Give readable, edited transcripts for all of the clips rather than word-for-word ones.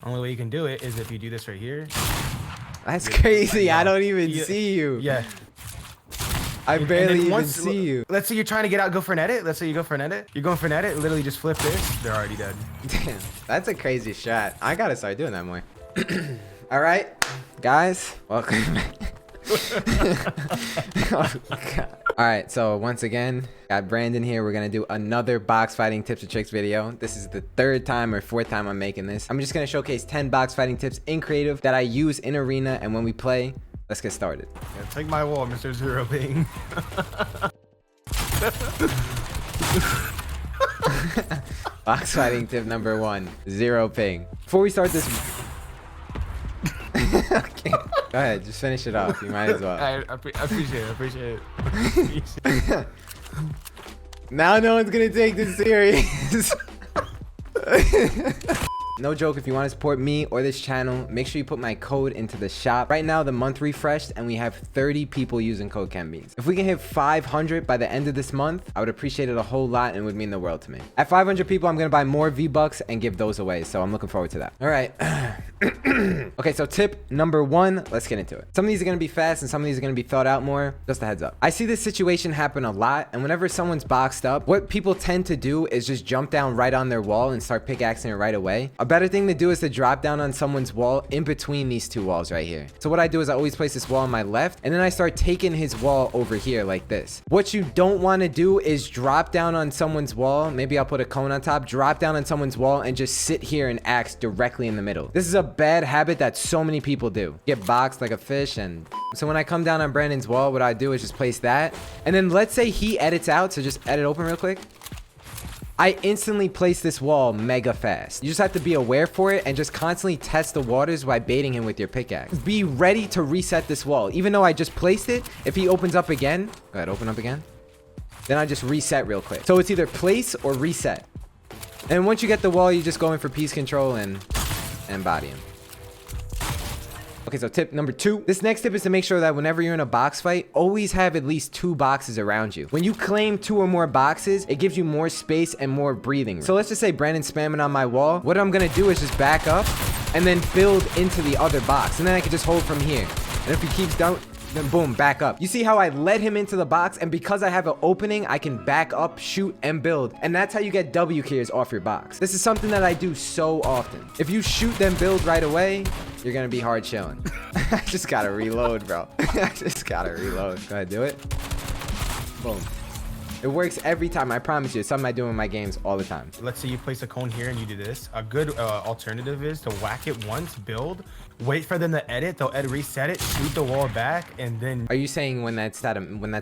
Only way you can do it is if you do this right here. That's crazy. Yeah. I don't even see you. Yeah. I barely even once, see you. Let's say you're trying to get out, go for an edit. Let's say you go for an edit. You're going for an edit. Literally just flip this. They're already dead. Damn, that's a crazy shot. I gotta start doing that more. All right, guys, welcome back. Oh, God. All right, so once again, got Brandon here. We're gonna do another box fighting tips and tricks video. This is the third time or fourth time I'm making this. I'm just gonna showcase 10 box fighting tips in creative that I use in arena and when we play. Let's get started. Yeah, take my wall, Mr. Zero Ping. Box fighting tip number 1, 0 ping. Before we start this, okay, go ahead, just finish it off. You might as well. I appreciate it. Appreciate it. Now no one's gonna take this serious. No joke, if you want to support me or this channel, make sure you put my code into the shop. Right now, the month refreshed and we have 30 people using code KenBeans. If we can hit 500 by the end of this month, I would appreciate it a whole lot and it would mean the world to me. At 500 people, I'm going to buy more V-Bucks and give those away. So I'm looking forward to that. All right. Okay, so tip number 1, let's get into it. Some of these are going to be fast and some of these are going to be thought out more. Just a heads up. I see this situation happen a lot, and whenever someone's boxed up, what people tend to do is just jump down right on their wall and start pickaxing it right away. A better thing to do is to drop down on someone's wall in between these two walls right here. So what I do is I always place this wall on my left, and then I start taking his wall over here like this. What you don't want to do is drop down on someone's wall. Maybe I'll put a cone on top, drop down on someone's wall and just sit here and axe directly in the middle. This is a bad habit that so many people do. Get boxed like a fish. And so when I come down on Brandon's wall, what I do is just place that, and then let's say he edits out, so just edit open real quick. I instantly place this wall mega fast. You just have to be aware for it and just constantly test the waters by baiting him with your pickaxe. Be ready to reset this wall. Even though I just placed it, if he opens up again, go ahead, open up again. Then I just reset real quick. So it's either place or reset. And once you get the wall, you just go in for piece control and body him. Okay, so tip number 2. This next tip is to make sure that whenever you're in a box fight, always have at least 2 boxes around you. When you claim 2 or more boxes, it gives you more space and more breathing room. So let's just say Brandon's spamming on my wall. What I'm gonna do is just back up and then build into the other box. And then I can just hold from here. And if he keeps down, then boom, back up. You see how I led him into the box, and because I have an opening, I can back up, shoot, and build. And that's how you get W clears off your box. This is something that I do so often. If you shoot then build right away, you're gonna be hard chilling. I just gotta reload, bro. I just gotta reload. Go ahead, do it. Boom. It works every time, I promise you. It's something I do in my games all the time. Let's say you place a cone here and you do this. A good alternative is to whack it once, build, wait for them to edit. They'll reset it, shoot the wall back, and then. Are you saying when that's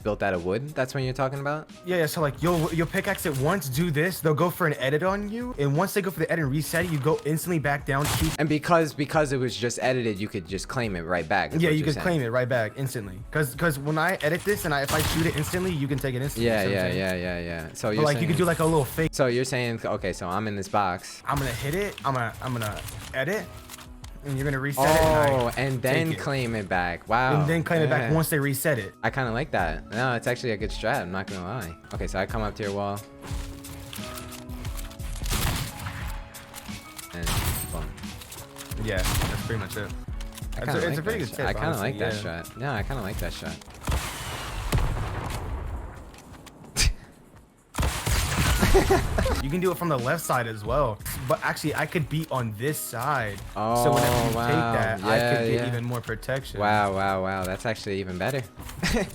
built out of wood? That's when you're talking about? Yeah. So like you'll pickaxe it once, do this. They'll go for an edit on you, and once they go for the edit and reset it, you go instantly back down, shoot. And because it was just edited, you could just claim it right back. Yeah, you could claim it right back instantly. Cause when I edit this and if I shoot it instantly, you can take it instantly. Yeah. So you're like saying, you could do like a little fake. So you're saying, okay, so I'm in this box. I'm gonna hit it. I'm gonna edit, and you're gonna reset it. And then claim it back. Wow. And then claim it back once they reset it. I kind of like that. No, it's actually a good strat. I'm not gonna lie. Okay, so I come up to your wall. And boom. Yeah, that's pretty much it. It's a pretty good tip. I kind of like that shot. No, I kind of like that shot. You can do it from the left side as well, but actually I could be on this side. Oh, so whenever you wow. take that, I could get Yeah. even more protection. Wow. That's actually even better.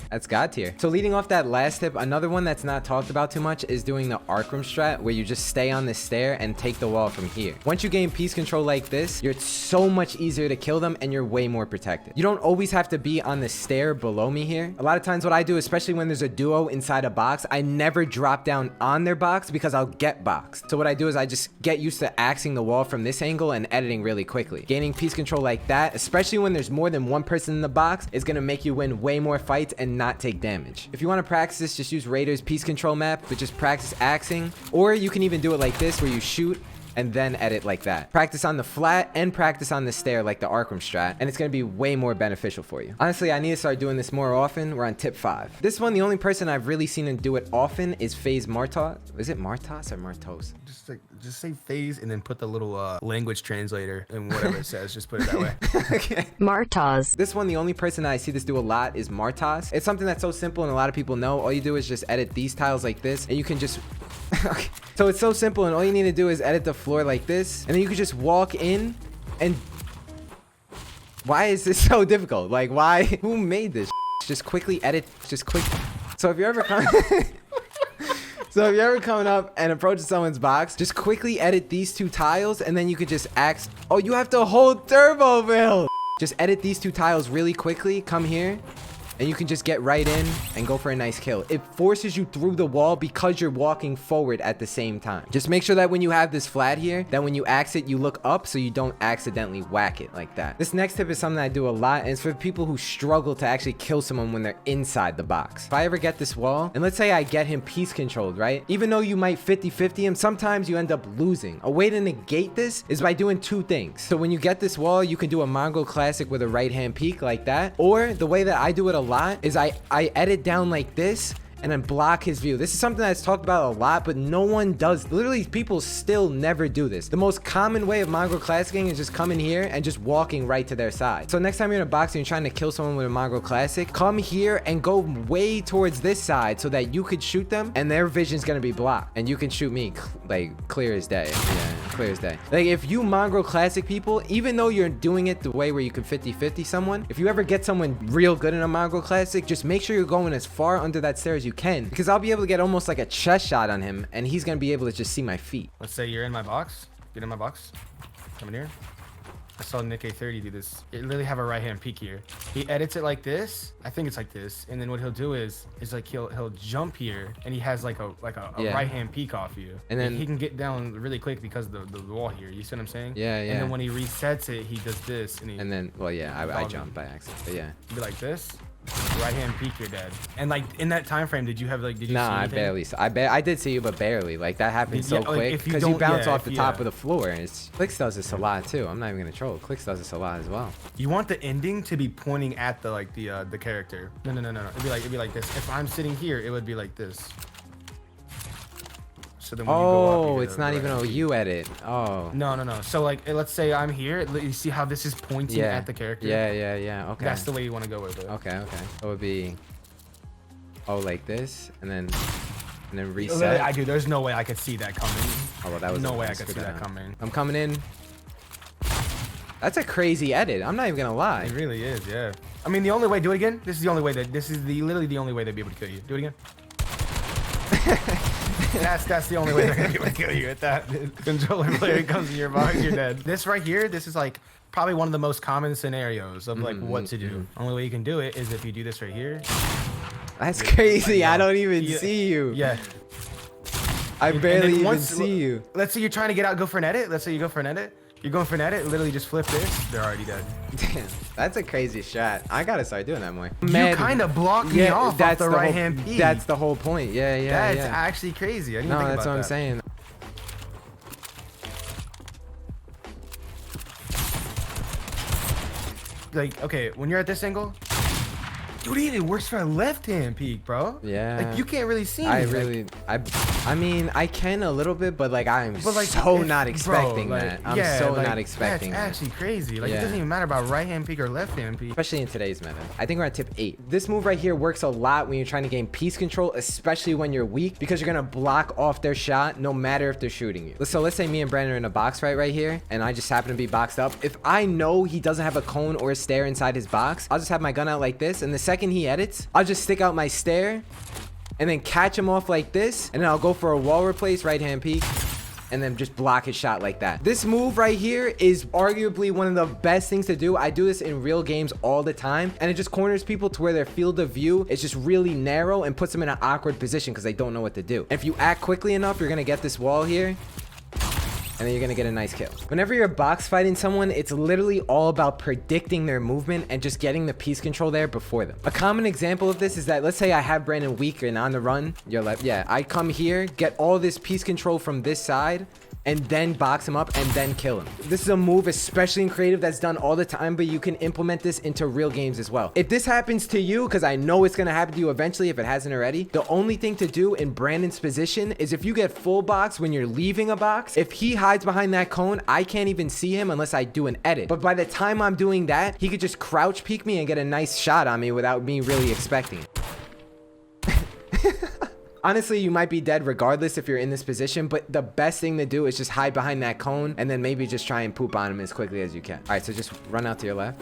That's God tier. So leading off that last tip, another one that's not talked about too much is doing the arc room strat, where you just stay on the stair and take the wall from here. Once you gain piece control like this, you're so much easier to kill them and you're way more protected. You don't always have to be on the stair below me here. A lot of times what I do, especially when there's a duo inside a box, I never drop down on their box because I'll get boxed. So what I do is I just get used to axing the wall from this angle and editing really quickly. Gaining piece control like that, especially when there's more than one person in the box, is gonna make you win way more fights and not take damage. If you want to practice this, just use Raider's piece control map, but just practice axing. Or you can even do it like this, where you shoot and then edit like that. Practice on the flat and practice on the stair like the Arkham strat, and it's gonna be way more beneficial for you. Honestly, I need to start doing this more often. We're on tip 5. This one, the only person I've really seen him do it often is FaZe Martos. Is it Martos or Martos? Just say FaZe and then put the little language translator and whatever it says. Just put it that way. Okay. Martos. This one, the only person I see this do a lot is Martos. It's something that's so simple and a lot of people know. All you do is just edit these tiles like this, and you can just okay. So it's so simple, and all you need to do is edit the floor like this, and then you can just walk in and why is this so difficult? Like, why? Who made this? Just quickly edit. Just quick. So if you're ever coming so if you're ever coming up and approaching someone's box, just quickly edit these 2 tiles, and then you could just ask, oh, you have to hold turbo build. Just edit these 2 tiles really quickly. Come here, and you can just get right in and go for a nice kill. It forces you through the wall because you're walking forward at the same time. Just make sure that when you have this flat here, that when you axe it, you look up so you don't accidentally whack it like that. This next tip is something I do a lot, and it's for people who struggle to actually kill someone when they're inside the box. If I ever get this wall, and let's say I get him piece controlled, right? Even though you might 50-50 him, sometimes you end up losing. A way to negate this is by doing 2 things. So when you get this wall, you can do a Mongo classic with a right hand peek like that, or the way that I do it a lot is I edit down like this and then block his view. This is something that's talked about a lot, but no one does. Literally, people still never do this. The most common way of Mongo Classicing is just coming here and just walking right to their side. So next time you're in a box and you're trying to kill someone with a Mongo Classic, come here and go way towards this side so that you could shoot them and their vision's gonna be blocked. And you can shoot me like clear as day. Yeah, clear as day. Like if you Mongo Classic people, even though you're doing it the way where you can 50-50 someone, if you ever get someone real good in a Mongo Classic, just make sure you're going as far under that stair as you can, because I'll be able to get almost like a chest shot on him, and he's gonna be able to just see my feet. Let's say you're in my box. Get in my box. Come in here. I saw Nick A30 do this. It literally have a right hand peek here. He edits it like this. I think it's like this. And then what he'll do is like he'll jump here, and he has like a right hand peek off you. And then he can get down really quick because of the wall here. You see what I'm saying? Yeah, yeah. And then when he resets it, he does this. And then well, yeah, I jumped by accident, but yeah. Be like this. Right hand peek, you're dead. And like in that time frame, did you see anything? I did see you, but barely. Like that happened so quick because you bounce off the top of the floor. And Clicks does this a lot too. I'm not even gonna troll. Clicks does this a lot as well. You want the ending to be pointing at the character. No. It'd be like this. If I'm sitting here, it would be like this. So then when you go up, it's not even a U edit. Oh. No. So like, let's say I'm here. You see how this is pointing at the character? Yeah. Okay. That's the way you want to go with it. Okay. So it would be, like this, and then reset. I do. There's no way I could see that coming. Oh, well, that was no way I could see that coming. I'm coming in. That's a crazy edit. I'm not even gonna lie. It really is. Yeah. I mean, the only way. Do it again. This is the only way literally the only way they'd be able to kill you. Do it again. That's the only way they're gonna be able to kill you at that. Controller player comes in your box, you're dead. This right here, this is like probably one of the most common scenarios of like what to do. Only way you can do it is if you do this right here. That's crazy. I don't even see you. Yeah. I barely even see you. Let's say you're trying to get out, go for an edit. Let's say you go for an edit. You're going for an edit, literally just flip this. They're already dead. Damn, that's a crazy shot. I gotta start doing that more. You kind of blocked me off the right hand peek. That's the whole point. Yeah. That's actually crazy. I didn't think that's about what I'm saying. Like, okay, when you're at this angle, dude, it works for a left hand peek, bro. Yeah. Like you can't really see me. I mean, I can a little bit, but like I'm so not expecting that. I'm so not expecting that. That's actually crazy. Like it doesn't even matter about right hand peek or left hand peek. Especially in today's meta. I think we're on tip 8. This move right here works a lot when you're trying to gain piece control, especially when you're weak, because you're gonna block off their shot no matter if they're shooting you. So let's say me and Brandon are in a box fight right here, and I just happen to be boxed up. If I know he doesn't have a cone or a stair inside his box, I'll just have my gun out like this, and the second he edits, I'll just stick out my stair and then catch him off like this, and then I'll go for a wall replace, right hand peek, and then just block his shot like that. This move right here is arguably one of the best things to do. I do this in real games all the time, and it just corners people to where their field of view is just really narrow and puts them in an awkward position because they don't know what to do. And if you act quickly enough, you're gonna get this wall here, and then you're gonna get a nice kill. Whenever you're box fighting someone, it's literally all about predicting their movement and just getting the piece control there before them. A common example of this is that, let's say I have Brandon weak and on the run, I come here, get all this piece control from this side, and then box him up and then kill him. This is a move, especially in creative, that's done all the time, but you can implement this into real games as well. If this happens to you, because I know it's going to happen to you eventually if it hasn't already, the only thing to do in Brandon's position is if you get full box when you're leaving a box, if he hides behind that cone, I can't even see him unless I do an edit. But by the time I'm doing that, he could just crouch peek me and get a nice shot on me without me really expecting it. Honestly, you might be dead regardless if you're in this position, but the best thing to do is just hide behind that cone and then maybe just try and poop on him as quickly as you can. All right, so just run out to your left.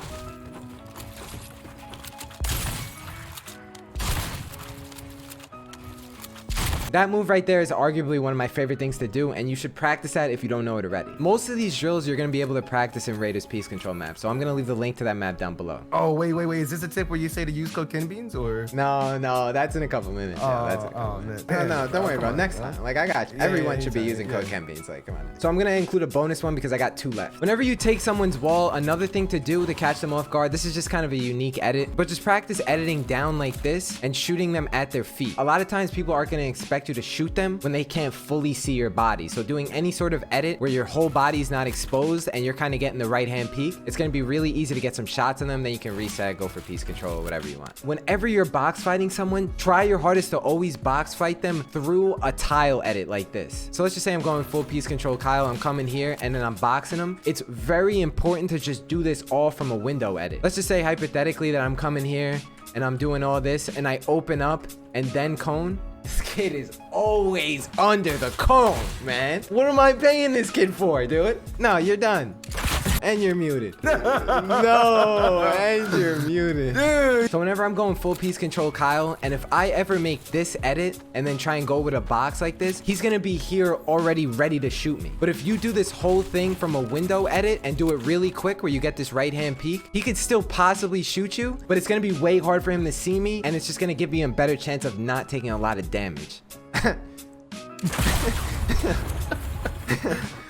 That move right there is arguably one of my favorite things to do, and you should practice that if you don't know it already. Most of these drills you're going to be able to practice in Raiders Peace Control map, so I'm going to leave the link to that map down below. Oh, wait. Is this a tip where you say to use cocaine beans or? No, that's in a couple minutes. Yeah, that's in a couple minutes. No, don't worry, bro. Next time. Like, I got you. Everyone should be using cocaine beans. Like, come on. So I'm going to include a bonus one because I got 2 left. Whenever you take someone's wall, another thing to do to catch them off guard, this is just kind of a unique edit, but just practice editing down like this and shooting them at their feet. A lot of times people aren't going to expect you to shoot them when they can't fully see your body. So doing any sort of edit where your whole body is not exposed and you're kind of getting the right hand peek, it's going to be really easy to get some shots on them. Then you can reset, go for peace control, whatever you want. Whenever you're box fighting someone, try your hardest to always box fight them through a tile edit like this. So let's just say I'm going full peace control Kyle, I'm coming here and then I'm boxing them. It's very important to just do this all from a window edit. Let's just say hypothetically that I'm coming here and I'm doing all this and I open up and then cone. This kid is always under the cone, man. What am I paying this kid for, dude? No, you're done. And you're muted. No, and you're muted. Dude. So whenever I'm going full peace control Kyle, and if I ever make this edit and then try and go with a box like this, he's gonna be here already ready to shoot me. But if you do this whole thing from a window edit and do it really quick where you get this right hand peek, he could still possibly shoot you, but it's gonna be way hard for him to see me, and it's just gonna give me a better chance of not taking a lot of damage.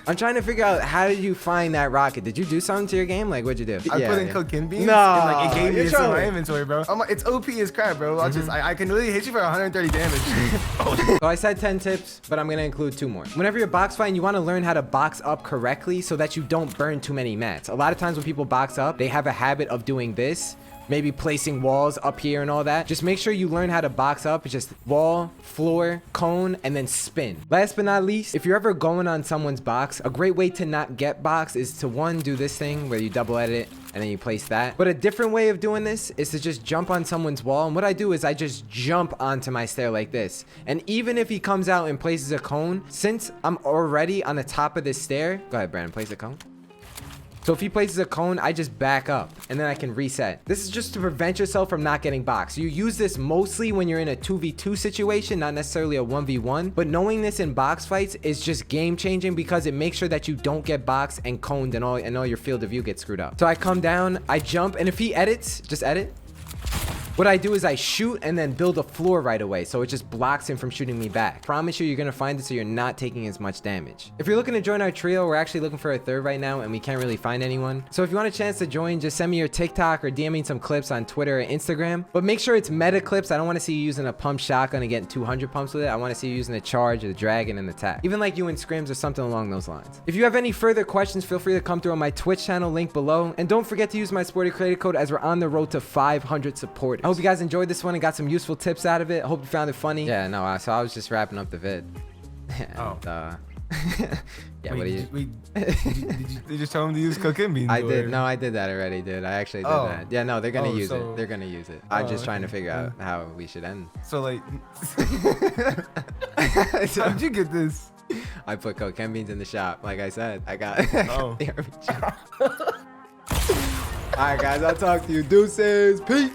I'm trying to figure out, how did you find that rocket? Did you do something to your game? Like, what'd you do? I put in cocaine beans. No, and like it gave me this in my inventory, bro. It's OP as crap, bro. I can really hit you for 130 damage. So I said 10 tips, but I'm gonna include 2 more. Whenever you're box fighting, you want to learn how to box up correctly so that you don't burn too many mats. A lot of times when people box up, they have a habit of doing this. Maybe placing walls up here and all that. Just make sure you learn how to box up. It's just wall, floor, cone, and then spin. Last but not least, if you're ever going on someone's box, a great way to not get box is to, 1, do this thing where you double edit it and then you place that. But a different way of doing this is to just jump on someone's wall. And what I do is I just jump onto my stair like this. And even if he comes out and places a cone, since I'm already on the top of this stair, go ahead, Brandon, place a cone. So if he places a cone, I just back up and then I can reset. This is just to prevent yourself from not getting boxed. You use this mostly when you're in a 2v2 situation, not necessarily a 1v1, but knowing this in box fights is just game changing because it makes sure that you don't get boxed and coned and all your field of view gets screwed up. So I come down, I jump, and if he edits, just edit. What I do is I shoot and then build a floor right away, so it just blocks him from shooting me back. Promise you, you're gonna find it so you're not taking as much damage. If you're looking to join our trio, we're actually looking for a 3rd right now and we can't really find anyone. So if you want a chance to join, just send me your TikTok or DM me some clips on Twitter or Instagram. But make sure it's meta clips. I don't want to see you using a pump shotgun and getting 200 pumps with it. I want to see you using the charge or the dragon and the attack. Even like you in scrims or something along those lines. If you have any further questions, feel free to come through on my Twitch channel, link below. And don't forget to use my Sporty creator code as we're on the road to 500 supporters. I hope you guys enjoyed this one and got some useful tips out of it. I hope you found it funny. Yeah, no, so I was just wrapping up the vid. And, yeah, wait, did you just tell him to use cocaine beans? I did. No, I did that already, dude. I actually did that. Yeah, no, they're gonna use it. They're gonna use it. I'm just trying to figure out how we should end. So like, how'd you get this? I put cocaine beans in the shop. Like I said, I got. Oh. All right, guys. I'll talk to you. Deuces. Peace.